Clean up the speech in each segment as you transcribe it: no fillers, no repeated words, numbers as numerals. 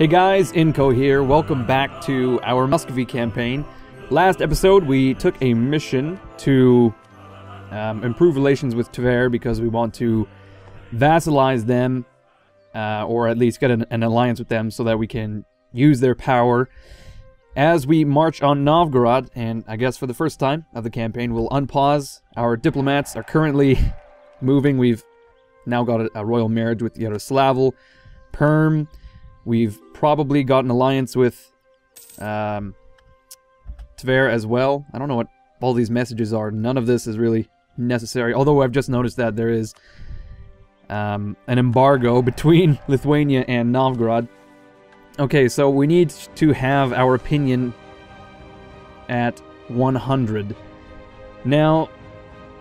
Hey guys, Inco here. Welcome back to our Muscovy campaign. Last episode we took a mission to improve relations with Tver because we want to vassalize them, or at least get an alliance with them so that we can use their power as we march on Novgorod. And I guess for the first time of the campaign we'll unpause. Our diplomats are currently moving. We've now got a royal marriage with Yaroslav, Perm. We've probably got an alliance with Tver as well. I don't know what all these messages are. None of this is really necessary. Although I've just noticed that there is an embargo between Lithuania and Novgorod. Okay, so we need to have our opinion at 100. Now,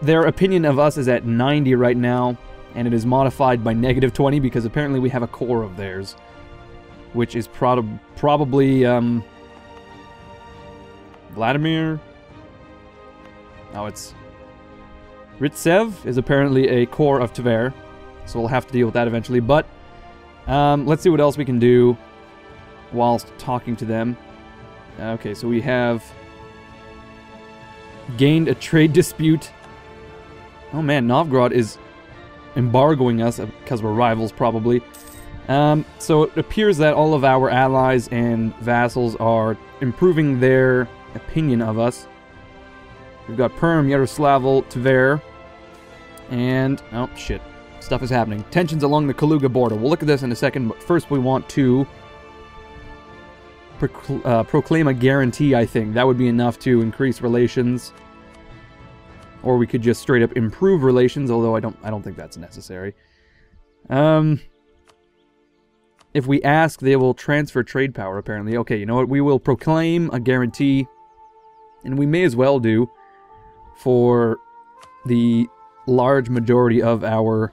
their opinion of us is at 90 right now, and it is modified by -20 because apparently we have a core of theirs, which is probably Vladimir. No, it's Ritsev is apparently a core of Tver, so we'll have to deal with that eventually. But let's see what else we can do whilst talking to them. Okay, so we have gained a trade dispute. Oh man, Novgorod is embargoing us because we're rivals, probably. So it appears that all of our allies and vassals are improving their opinion of us. We've got Perm, Yaroslav, Tver, and... oh, shit. Stuff is happening. Tensions along the Kaluga border. We'll look at this in a second, but first we want to proclaim a guarantee, I think. That would be enough to increase relations. Or we could just straight up improve relations, although I don't think that's necessary. If we ask, they will transfer trade power, apparently. Okay, you know what? We will proclaim a guarantee, and we may as well do for the large majority of our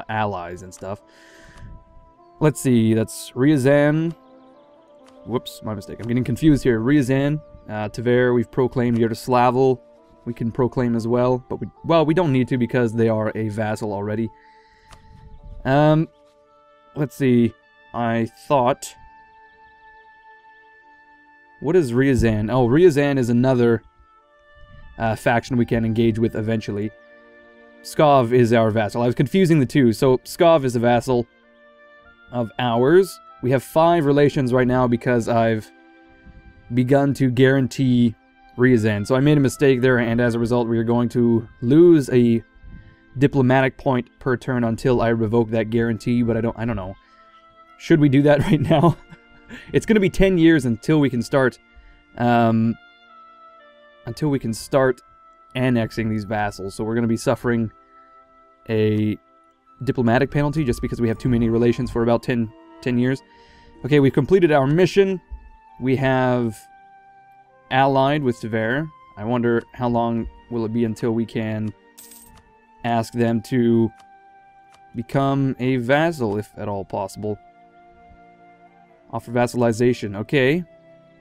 allies and stuff. Let's see, that's Ryazan. Whoops, my mistake. I'm getting confused here. Ryazan, Tver, we've proclaimed. Yaroslav, we can proclaim as well, but we don't need to because they are a vassal already. Let's see. I thought... what is Ryazan? Oh, Ryazan is another faction we can engage with eventually. Pskov is our vassal. I was confusing the two. So, Pskov is a vassal of ours. We have 5 relations right now because I've begun to guarantee Ryazan. So I made a mistake there, and as a result we are going to lose a diplomatic point per turn until I revoke that guarantee, but I don't know. Should we do that right now? It's going to be 10 years until we can start annexing these vassals, so we're going to be suffering a diplomatic penalty just because we have too many relations for about 10 years. Okay, we've completed our mission. We have allied with Tver. I wonder how long will it be until we can ask them to become a vassal, if at all possible. Offer vassalization. Okay.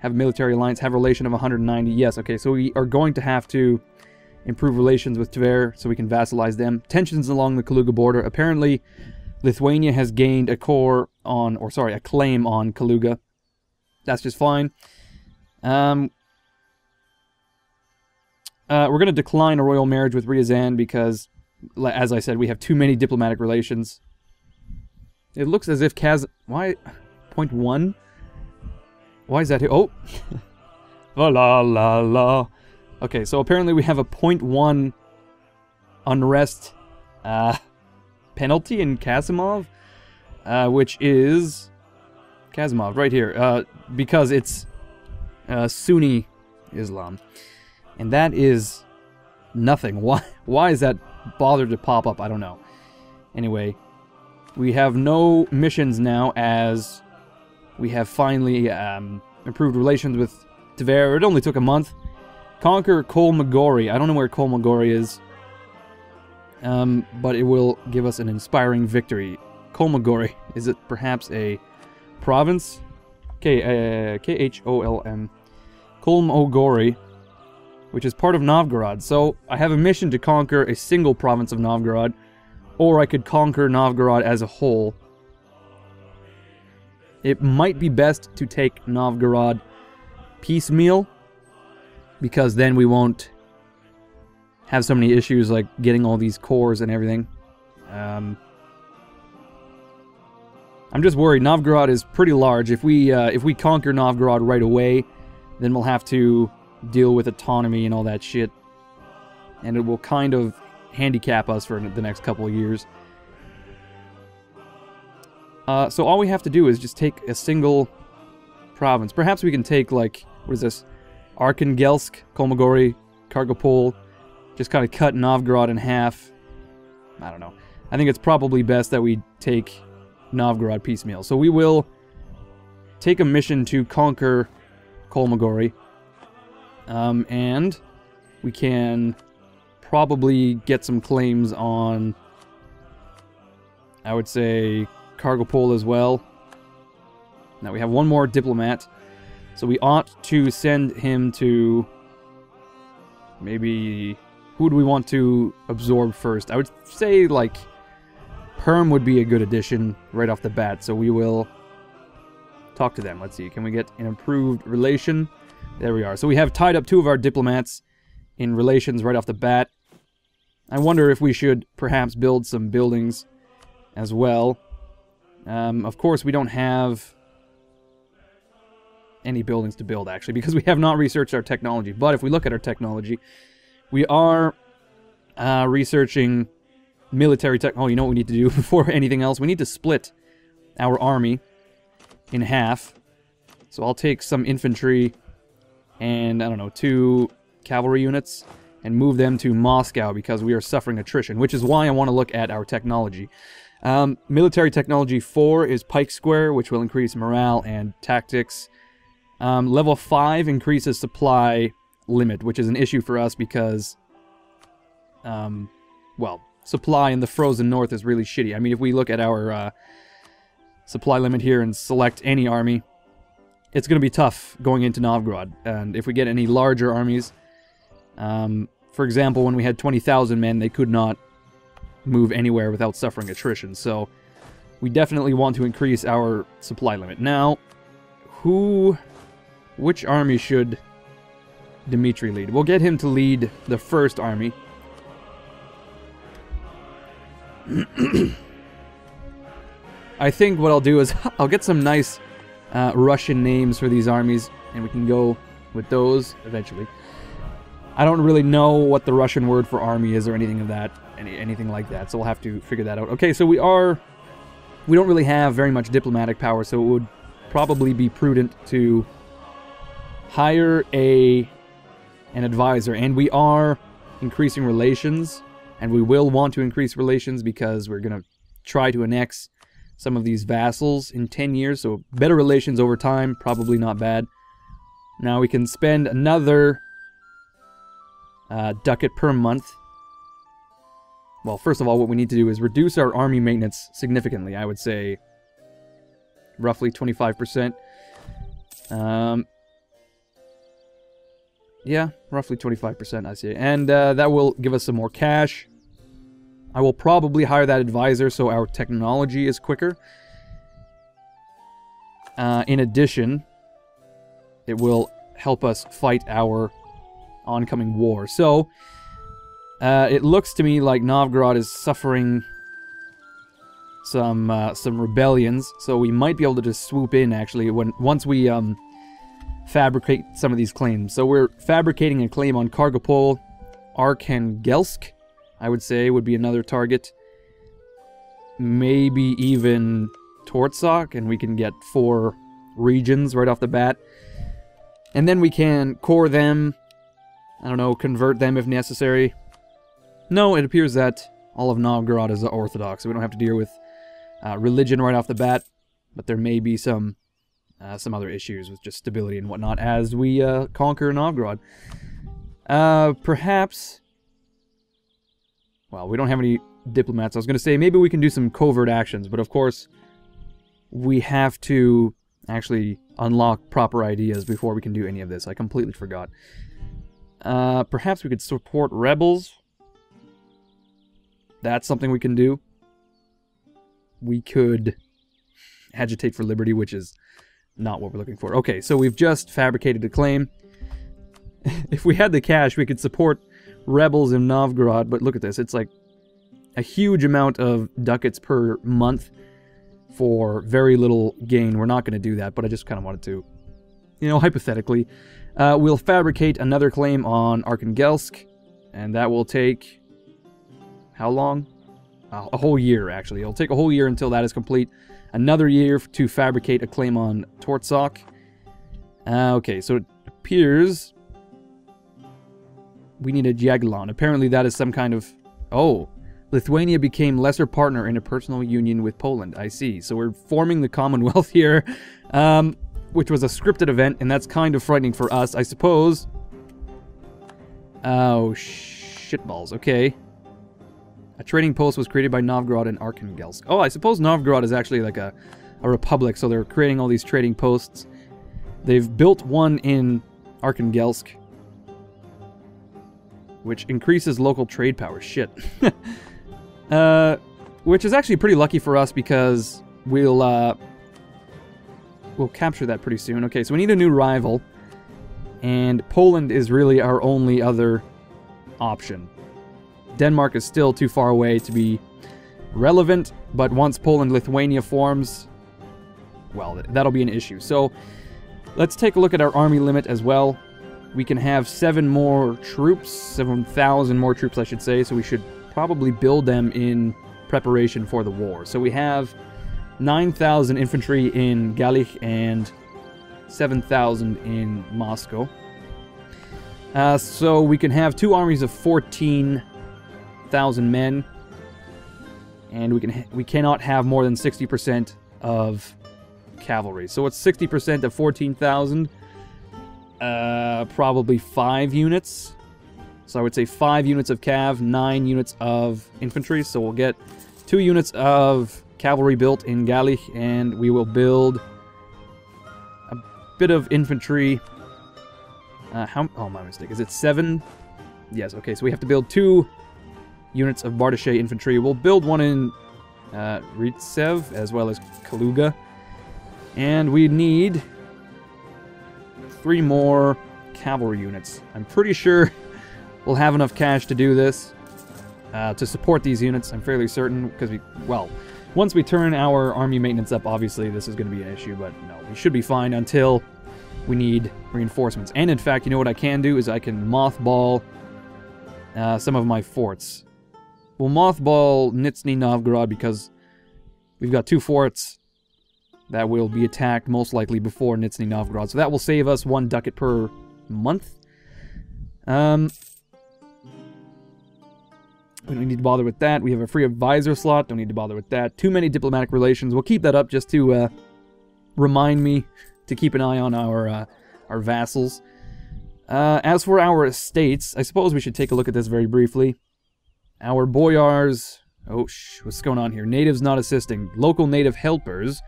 Have a military alliance. Have a relation of 190. Yes, okay. So we are going to have to improve relations with Tver so we can vassalize them. Tensions along the Kaluga border. Apparently, Lithuania has gained a core on... or sorry, a claim on Kaluga. That's just fine. We're going to decline a royal marriage with Ryazan because, as I said, we have too many diplomatic relations. It looks as if why? 0.1? Why is that here? Oh! La la la la. Okay, so apparently we have a 0.1 unrest penalty in Kasimov, which is... Kasimov, right here, because it's Sunni Islam. And that is nothing. Why is that bothered to pop up? I don't know. Anyway, we have no missions now as we have finally improved relations with Tver. It only took a month. Conquer Kolmogorye. I don't know where Kolmogorye is, but it will give us an inspiring victory. Kolmogorye. Is it perhaps a province? Kholm. Kolmogorye, which is part of Novgorod. So I have a mission to conquer a single province of Novgorod, or I could conquer Novgorod as a whole. It might be best to take Novgorod piecemeal, because then we won't have so many issues like getting all these cores and everything. I'm just worried. Novgorod is pretty large. If we conquer Novgorod right away, then we'll have to deal with autonomy and all that shit, and it will kind of handicap us for the next couple of years. So all we have to do is just take a single province. Perhaps we can take, like, what is this? Arkhangelsk, Kolmogorye, Kargopol. Just kind of cut Novgorod in half. I don't know. I think it's probably best that we take Novgorod piecemeal. So we will take a mission to conquer Kolmogorye. And we can probably get some claims on, I would say, Kargopol as well. Now we have one more diplomat, so we ought to send him to, maybe, who do we want to absorb first? I would say, like, Perm would be a good addition right off the bat, so we will talk to them. Let's see, can we get an improved relation? There we are. So we have tied up 2 of our diplomats in relations right off the bat. I wonder if we should perhaps build some buildings as well. Of course, we don't have any buildings to build, actually, because we have not researched our technology. But if we look at our technology, we are researching military tech. Oh, you know what we need to do before anything else? We need to split our army in half. So I'll take some infantry and, I don't know, 2 cavalry units and move them to Moscow because we are suffering attrition, which is why I want to look at our technology. Military technology 4 is Pike Square, which will increase morale and tactics. Level 5 increases supply limit, which is an issue for us because, well, supply in the frozen north is really shitty. I mean, if we look at our supply limit here and select any army, it's going to be tough going into Novgorod. And if we get any larger armies, for example, when we had 20,000 men, they could not move anywhere without suffering attrition. So we definitely want to increase our supply limit. Now, which army should Dmitry lead? We'll get him to lead the first army. I think what I'll do is I'll get some nice Russian names for these armies, and we can go with those eventually. I don't really know what the Russian word for army is or anything of that, anything like that, so we'll have to figure that out. Okay, so we don't really have very much diplomatic power, so it would probably be prudent to hire an advisor, and we are increasing relations, and we will want to increase relations because we're going to try to annex some of these vassals in 10 years, so better relations over time, probably not bad. Now we can spend another ducat per month. Well, first of all, what we need to do is reduce our army maintenance significantly. I would say roughly 25%. Yeah, roughly 25%, I say. And that will give us some more cash. I will probably hire that advisor so our technology is quicker. In addition, it will help us fight our oncoming war. So, it looks to me like Novgorod is suffering some rebellions, so we might be able to just swoop in, actually, once we fabricate some of these claims. So we're fabricating a claim on Kargopol. Arkhangelsk, I would say, would be another target. Maybe even Torzhok, and we can get 4 regions right off the bat. And then we can core them, I don't know, convert them if necessary. No, it appears that all of Novgorod is Orthodox, so we don't have to deal with religion right off the bat, but there may be some other issues with just stability and whatnot as we conquer Novgorod. Perhaps, well, we don't have any diplomats. I was going to say maybe we can do some covert actions, but of course we have to actually unlock proper ideas before we can do any of this. I completely forgot. Perhaps we could support rebels. That's something we can do. We could agitate for liberty, which is not what we're looking for. Okay, so we've just fabricated a claim. If we had the cash, we could support rebels in Novgorod, but look at this. It's like a huge amount of ducats per month for very little gain. We're not going to do that, but I just kind of wanted to, you know, hypothetically. We'll fabricate another claim on Arkhangelsk, and that will take... how long? A whole year, actually. It'll take a whole year until that is complete. Another year to fabricate a claim on Torzhok. Okay, so it appears we need a Jagiellon. Apparently that is some kind of... oh, Lithuania became lesser partner in a personal union with Poland. I see. So we're forming the Commonwealth here, which was a scripted event, and that's kind of frightening for us, I suppose. Oh, shitballs. Okay. A trading post was created by Novgorod and Arkhangelsk. Oh, I suppose Novgorod is actually like a republic, so they're creating all these trading posts. They've built one in Arkhangelsk, which increases local trade power. Shit. Which is actually pretty lucky for us because we'll capture that pretty soon. Okay, so we need a new rival, and Poland is really our only other option. Denmark is still too far away to be relevant, but once Poland-Lithuania forms, well, that'll be an issue. So, let's take a look at our army limit as well. We can have 7 more troops, 7,000 more troops, I should say, so we should probably build them in preparation for the war. So we have 9,000 infantry in Galich and 7,000 in Moscow. So we can have 2 armies of 14,000 men, and we cannot have more than 60% of cavalry. So it's 60% of 14,000, probably 5 units. So I would say 5 units of cav, 9 units of infantry. So we'll get 2 units of cavalry built in Galich, and we will build a bit of infantry. Oh, my mistake. Is it 7? Yes, okay, so we have to build 2 units of Bardashe infantry. We'll build one in Ritsev as well as Kaluga. And we need 3 more cavalry units. I'm pretty sure we'll have enough cash to do this, to support these units. I'm fairly certain, because once we turn our army maintenance up, obviously this is going to be an issue, but no, we should be fine until we need reinforcements. And in fact, you know what I can do is I can mothball some of my forts. We'll mothball Nizhny Novgorod because we've got 2 forts that will be attacked most likely before Nizhny Novgorod. So that will save us 1 ducat per month. We don't need to bother with that. We have a free advisor slot. Don't need to bother with that. Too many diplomatic relations. We'll keep that up just to remind me to keep an eye on our vassals. As for our estates, I suppose we should take a look at this very briefly. Our boyars... oh, what's going on here? Natives not assisting. Local native helpers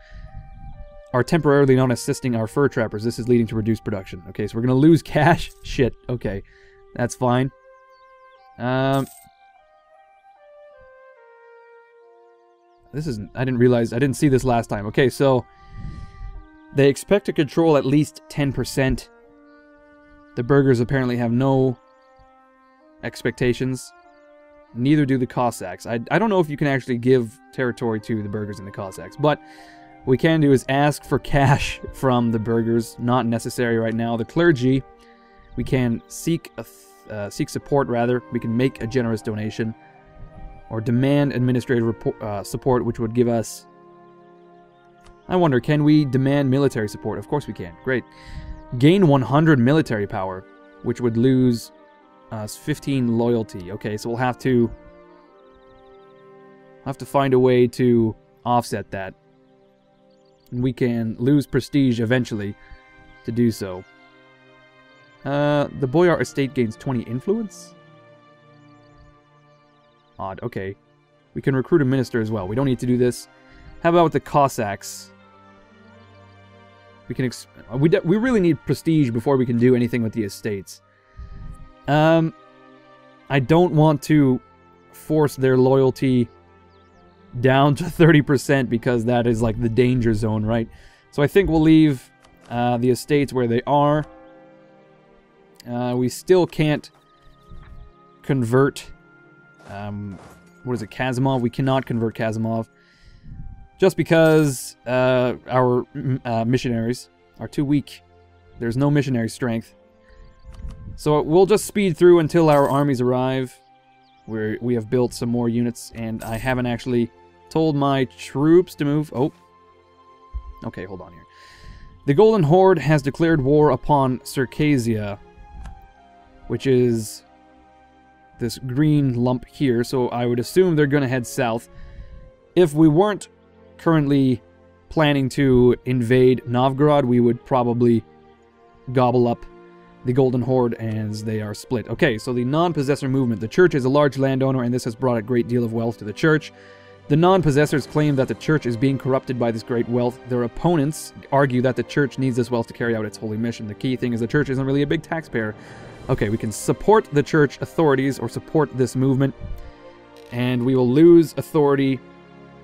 are temporarily not assisting our fur trappers. This is leading to reduced production. Okay, so we're going to lose cash. Shit, okay. That's fine. This isn't... I didn't realize... I didn't see this last time. Okay, so... they expect to control at least 10%. The burghers apparently have no expectations. Neither do the Cossacks. I don't know if you can actually give territory to the burghers and the Cossacks, but what we can do is ask for cash from the burghers. Not necessary right now. The clergy, we can seek support, rather. We can make a generous donation, or demand administrative support, which would give us... I wonder, can we demand military support? Of course we can. Great. Gain 100 military power, which would lose us 15 loyalty. Okay, so we'll have to find a way to offset that. And we can lose prestige eventually to do so. The Boyar estate gains 20 influence? Odd, okay. We can recruit a minister as well. We don't need to do this. How about with the Cossacks? We can we really need prestige before we can do anything with the estates. I don't want to force their loyalty down to 30% because that is like the danger zone, right? So I think we'll leave the estates where they are. We still can't convert, what is it, Kazimov? We cannot convert Kazimov. Just because our missionaries are too weak. There's no missionary strength. So we'll just speed through until our armies arrive. We have built some more units, and I haven't actually told my troops to move. Oh. Okay, hold on here. The Golden Horde has declared war upon Circassia, which is this green lump here, so I would assume they're going to head south. If we weren't currently planning to invade Novgorod, we would probably gobble up the Golden Horde as they are split. Okay, so the non-possessor movement. The church is a large landowner, and this has brought a great deal of wealth to the church. The non-possessors claim that the church is being corrupted by this great wealth. Their opponents argue that the church needs this wealth to carry out its holy mission. The key thing is the church isn't really a big taxpayer. Okay, we can support the church authorities or support this movement, and we will lose authority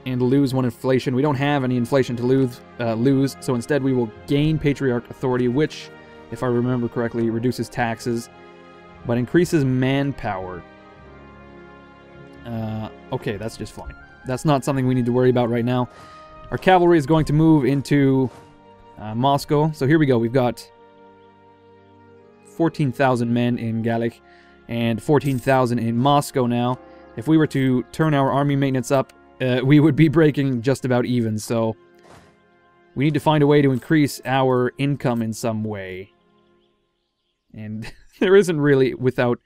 and lose one inflation. We don't have any inflation to lose, so instead we will gain patriarch authority, which, if I remember correctly, reduces taxes, but increases manpower. Okay, that's just fine. That's not something we need to worry about right now. Our cavalry is going to move into Moscow. So here we go. We've got 14,000 men in Gallic and 14,000 in Moscow now. If we were to turn our army maintenance up, we would be breaking just about even. So we need to find a way to increase our income in some way. And there isn't really without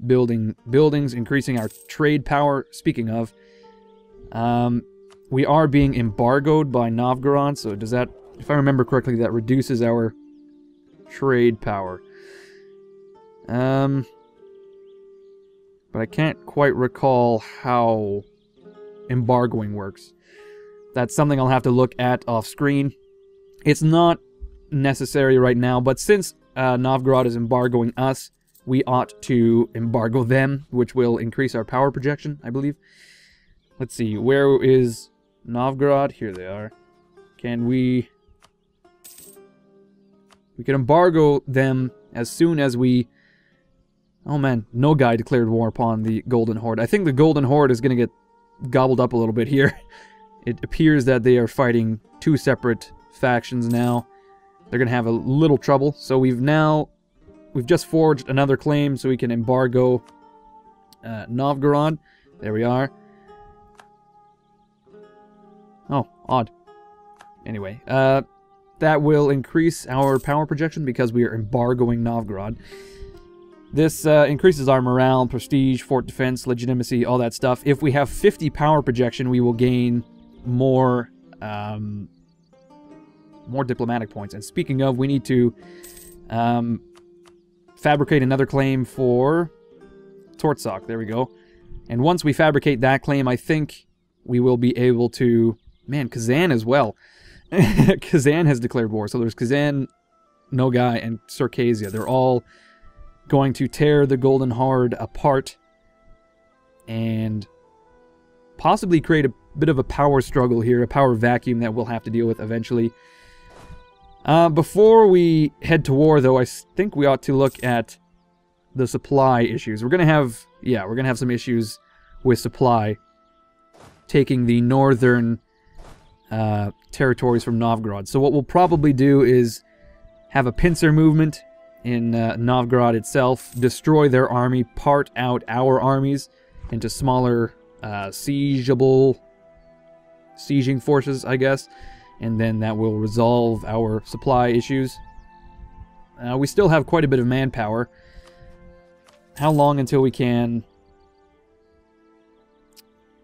building buildings, increasing our trade power. Speaking of, we are being embargoed by Novgorod, so does that, if I remember correctly, that reduces our trade power. But I can't quite recall how embargoing works. That's something I'll have to look at off screen. It's not necessary right now, but since Novgorod is embargoing us, we ought to embargo them, which will increase our power projection, I believe. Let's see, where is Novgorod? Here they are. Can we... We can embargo them as soon as we... Oh man, Nogai declared war upon the Golden Horde. I think the Golden Horde is going to get gobbled up a little bit here. It appears that they are fighting two separate factions now. They're going to have a little trouble. So we've just forged another claim so we can embargo Novgorod. There we are. Oh, odd. Anyway, that will increase our power projection because we are embargoing Novgorod. This increases our morale, prestige, fort defense, legitimacy, all that stuff. If we have 50 power projection, we will gain more diplomatic points. And speaking of, we need to fabricate another claim for Torzok. There we go. And once we fabricate that claim, I think we will be able to... Man, Kazan as well. Kazan has declared war. So there's Kazan, Nogai, and Circassia. They're all going to tear the Golden Horde apart and possibly create a bit of a power struggle here, a power vacuum that we'll have to deal with eventually. Before we head to war, though, I think we ought to look at the supply issues. We're gonna have some issues with supply, taking the northern territories from Novgorod. So what we'll probably do is have a pincer movement in Novgorod itself, destroy their army, part out our armies into smaller sieging forces, I guess, and then that will resolve our supply issues. We still have quite a bit of manpower. How long until we can...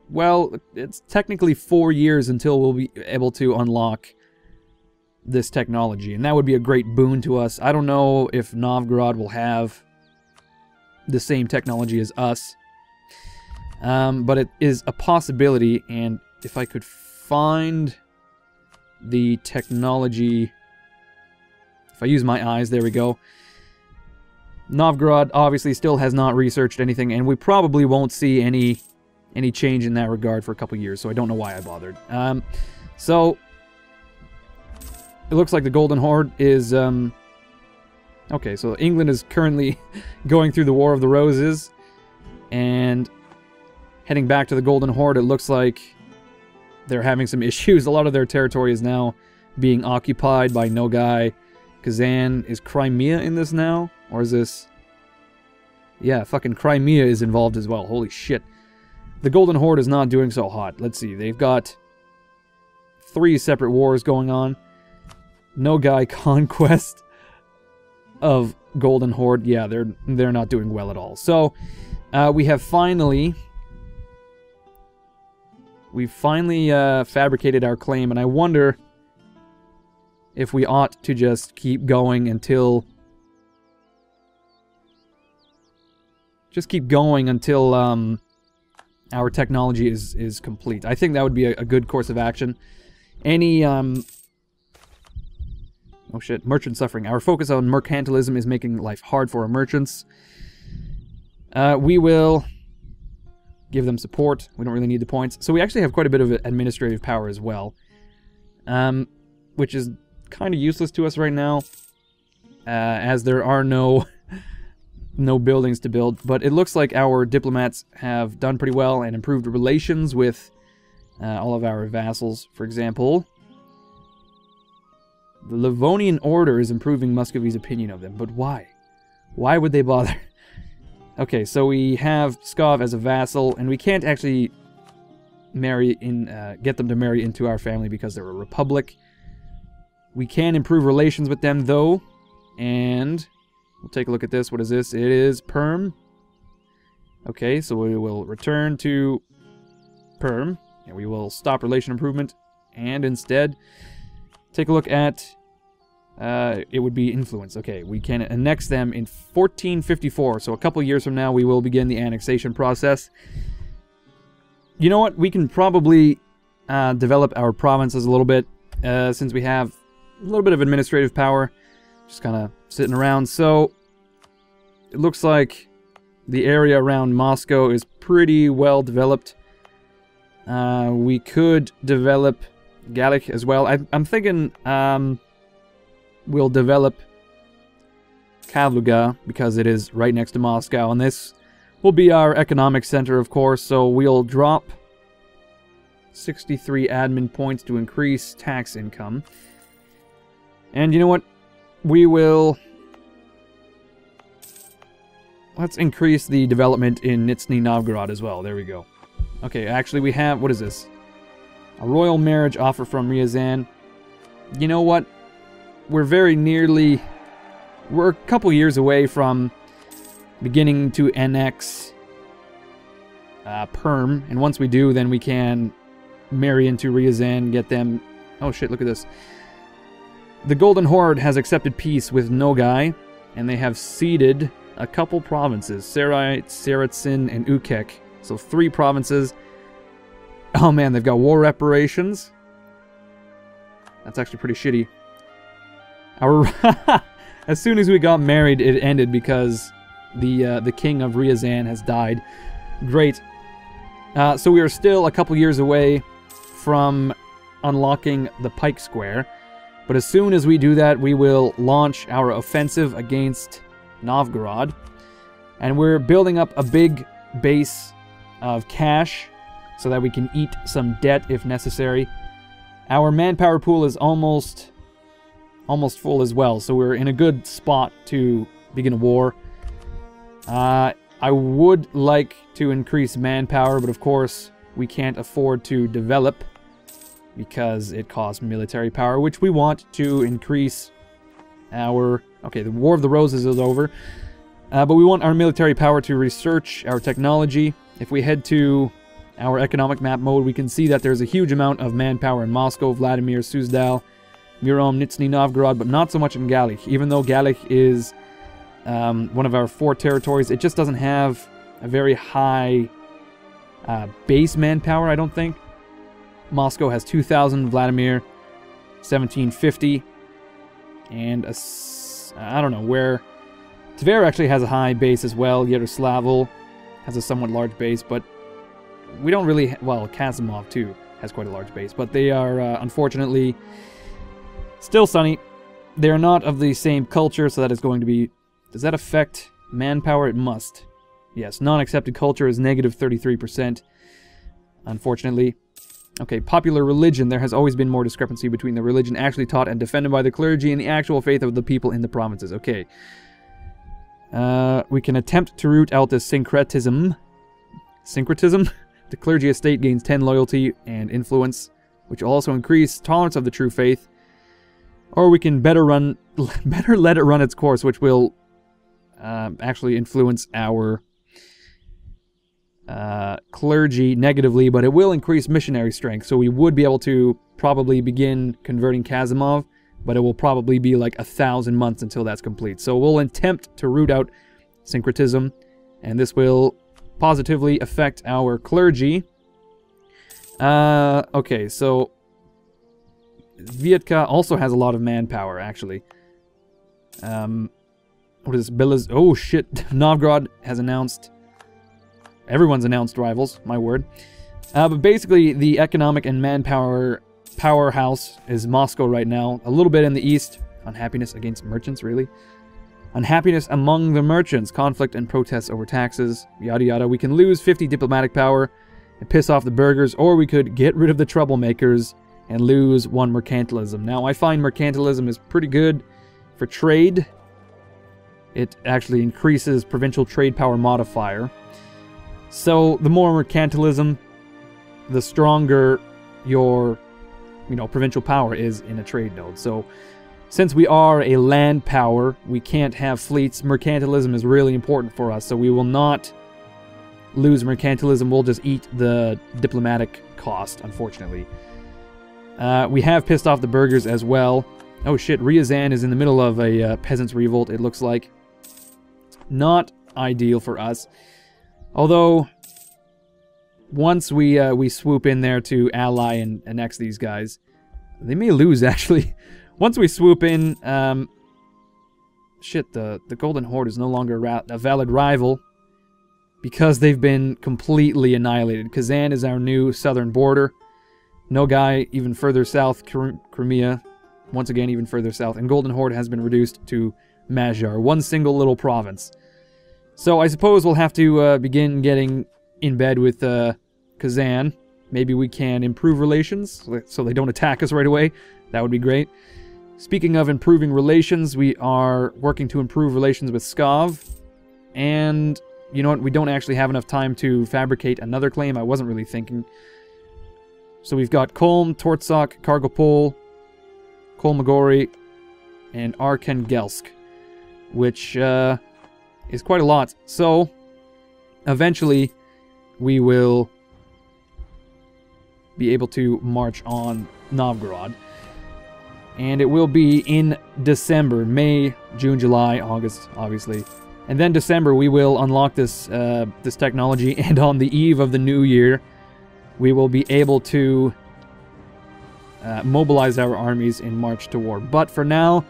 Well, it's technically 4 years until we'll be able to unlock this technology, and that would be a great boon to us. I don't know if Novgorod will have the same technology as us, but it is a possibility, and if I could find the technology... If I use my eyes, there we go. Novgorod obviously still has not researched anything, and we probably won't see any any change in that regard for a couple years, so I don't know why I bothered. So it looks like the Golden Horde is okay, so England is currently going through the War of the Roses and heading back to the Golden Horde. It looks like they're having some issues. A lot of their territory is now being occupied by Nogai. Kazan. Is Crimea in this now? Or is this... Yeah, fucking Crimea is involved as well. Holy shit. The Golden Horde is not doing so hot. Let's see. They've got 3 separate wars going on. Nogai conquest of Golden Horde. Yeah, they're not doing well at all. So, we have finally... We've finally fabricated our claim, and I wonder if we ought to just keep going until... Just keep going until our technology is complete. I think that would be a good course of action. Any... Oh shit, merchant suffering. Our focus on mercantilism is making life hard for our merchants. We will... give them support. We don't really need the points. So we actually have quite a bit of administrative power as well. Which is kind of useless to us right now. As there are no buildings to build. But it looks like our diplomats have done pretty well and improved relations with all of our vassals. For example, the Livonian Order is improving Muscovy's opinion of them. But why? Why would they bother? Okay, so we have Pskov as a vassal, and we can't actually get them to marry into our family because they're a republic. We can improve relations with them, though, and we'll take a look at this. What is this? It is Perm. Okay, so we will return to Perm, and we will stop relation improvement, and instead take a look at... it would be influence. Okay, we can annex them in 1454. So a couple years from now, we will begin the annexation process. You know what? We can probably develop our provinces a little bit, since we have a little bit of administrative power, just kind of sitting around. So it looks like the area around Moscow is pretty well developed. We could develop Gallic as well. I'm thinking... we'll develop Kavluga because it is right next to Moscow, and this will be our economic center, of course, so we'll drop 63 admin points to increase tax income. And you know what? We will... Let's increase the development in Nizhny Novgorod as well. There we go. Okay, actually we have... What is this? A royal marriage offer from Ryazan. You know what? We're very nearly... We're a couple years away from beginning to annex Perm. And once we do, then we can marry into Ryazan, get them... Oh shit, look at this. The Golden Horde has accepted peace with Nogai, and they have ceded a couple provinces. Sarai, Saratsyn, and Ukek. So 3 provinces. Oh man, they've got war reparations. That's actually pretty shitty. Our as soon as we got married, it ended because the king of Ryazan has died. Great. So we are still a couple years away from unlocking the Pike Square. But as soon as we do that, we will launch our offensive against Novgorod. And we're building up a big base of cash so that we can eat some debt if necessary. Our manpower pool is almost full as well, so we're in a good spot to begin a war. I would like to increase manpower, but of course we can't afford to develop because it costs military power, which we want to increase our... Okay, the War of the Roses is over, but we want our military power to research our technology. If we head to our economic map mode, we can see that there's a huge amount of manpower in Moscow, Vladimir, Suzdal, Murom, Nizhny Novgorod, but not so much in Gallic. Even though Gallic is one of our 4 territories, it just doesn't have a very high base manpower, I don't think. Moscow has 2,000, Vladimir 1,750, and I don't know where... Tver actually has a high base as well. Yaroslavl has a somewhat large base, but we don't really... Well, Kazimov, too, has quite a large base. But they are, unfortunately, still sunny. They're not of the same culture, so that is going to be... Does that affect manpower? It must. Yes, non-accepted culture is negative 33%, unfortunately. Okay, popular religion. There has always been more discrepancy between the religion actually taught and defended by the clergy and the actual faith of the people in the provinces. Okay. We can attempt to root out this syncretism. Syncretism? The clergy estate gains 10 loyalty and influence, which will also increase tolerance of the true faith. Or we can better let it run its course, which will actually influence our clergy negatively, but it will increase missionary strength. So we would be able to probably begin converting Kazimov, but it will probably be like 1,000 months until that's complete. So we'll attempt to root out syncretism, and this will positively affect our clergy. Okay, so Vietka also has a lot of manpower, actually. What is this? Oh shit, Novgorod has announced... Everyone's announced rivals, my word. But basically, the economic and manpower powerhouse is Moscow right now. A little bit in the east. Unhappiness against merchants, really. Unhappiness among the merchants. Conflict and protests over taxes. Yada yada. We can lose 50 diplomatic power and piss off the burghers, or we could get rid of the troublemakers and lose 1 mercantilism. Now, I find mercantilism is pretty good for trade. It actually increases provincial trade power modifier. So, the more mercantilism, the stronger your, provincial power is in a trade node. So, since we are a land power, we can't have fleets. Mercantilism is really important for us, so we will not lose mercantilism. We'll just eat the diplomatic cost, unfortunately. We have pissed off the burghers as well. Oh shit, Ryazan is in the middle of a peasants' revolt, it looks like. Not ideal for us. Although, once we swoop in there to ally and annex these guys, they may lose, actually. Once we swoop in, shit, the Golden Horde is no longer a valid rival because they've been completely annihilated. Kazan is our new southern border. Nogai, even further south. Crimea, once again, even further south. And Golden Horde has been reduced to Magyar, one single little province. So I suppose we'll have to begin getting in bed with Kazan. Maybe we can improve relations so they don't attack us right away. That would be great. Speaking of improving relations, we are working to improve relations with Pskov. And, you know what, we don't actually have enough time to fabricate another claim. I wasn't really thinking. So we've got Kolm, Tortsak, Kargopol, Kolmogori, and Arkhangelsk, which is quite a lot. So, eventually, we will be able to march on Novgorod. And it will be in December, May, June, July, August, obviously. And then December, we will unlock this this technology, and on the eve of the new year, we will be able to mobilize our armies and march to war. But for now,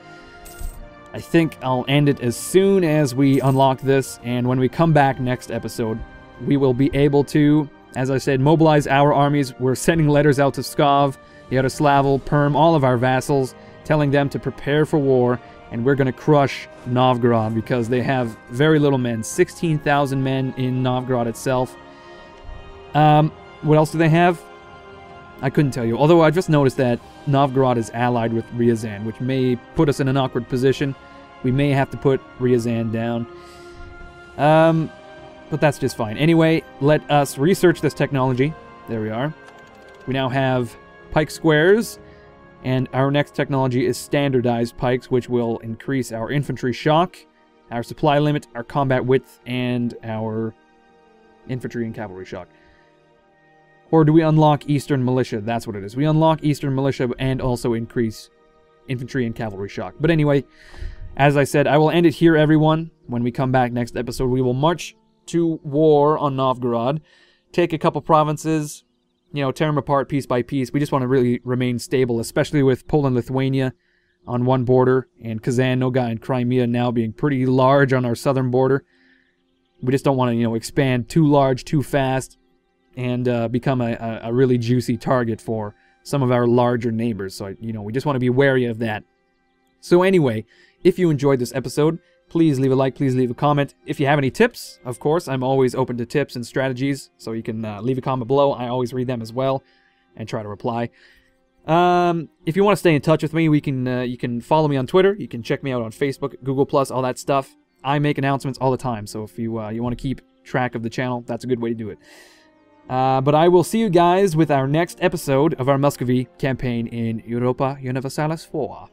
I think I'll end it as soon as we unlock this, and when we come back next episode, we will be able to, as I said, mobilize our armies. We're sending letters out to Pskov, Yaroslavl, Perm, all of our vassals, telling them to prepare for war, and we're going to crush Novgorod because they have very little men, 16,000 men in Novgorod itself. What else do they have? I couldn't tell you. Although I just noticed that Novgorod is allied with Ryazan, which may put us in an awkward position. We may have to put Ryazan down. But that's just fine. Anyway, let us research this technology. There we are. We now have pike squares, and our next technology is standardized pikes, which will increase our infantry shock, our supply limit, our combat width, and our infantry and cavalry shock. Or do we unlock Eastern Militia? That's what it is. We unlock Eastern Militia and also increase infantry and cavalry shock. But anyway, as I said, I will end it here, everyone. When we come back next episode, we will march to war on Novgorod, take a couple provinces, you know, tear them apart piece by piece. We just want to really remain stable, especially with Poland, Lithuania on one border, and Kazan, Nogai, and Crimea now being pretty large on our southern border. We just don't want to, you know, expand too large, too fast. and become a really juicy target for some of our larger neighbors. So, we just want to be wary of that. So anyway, if you enjoyed this episode, please leave a like, please leave a comment. If you have any tips, of course, I'm always open to tips and strategies, so you can leave a comment below. I always read them as well and try to reply. If you want to stay in touch with me, you can follow me on Twitter. You can check me out on Facebook, Google+, all that stuff. I make announcements all the time, so if you want to keep track of the channel, that's a good way to do it. But I will see you guys with our next episode of our Muscovy campaign in Europa Universalis 4.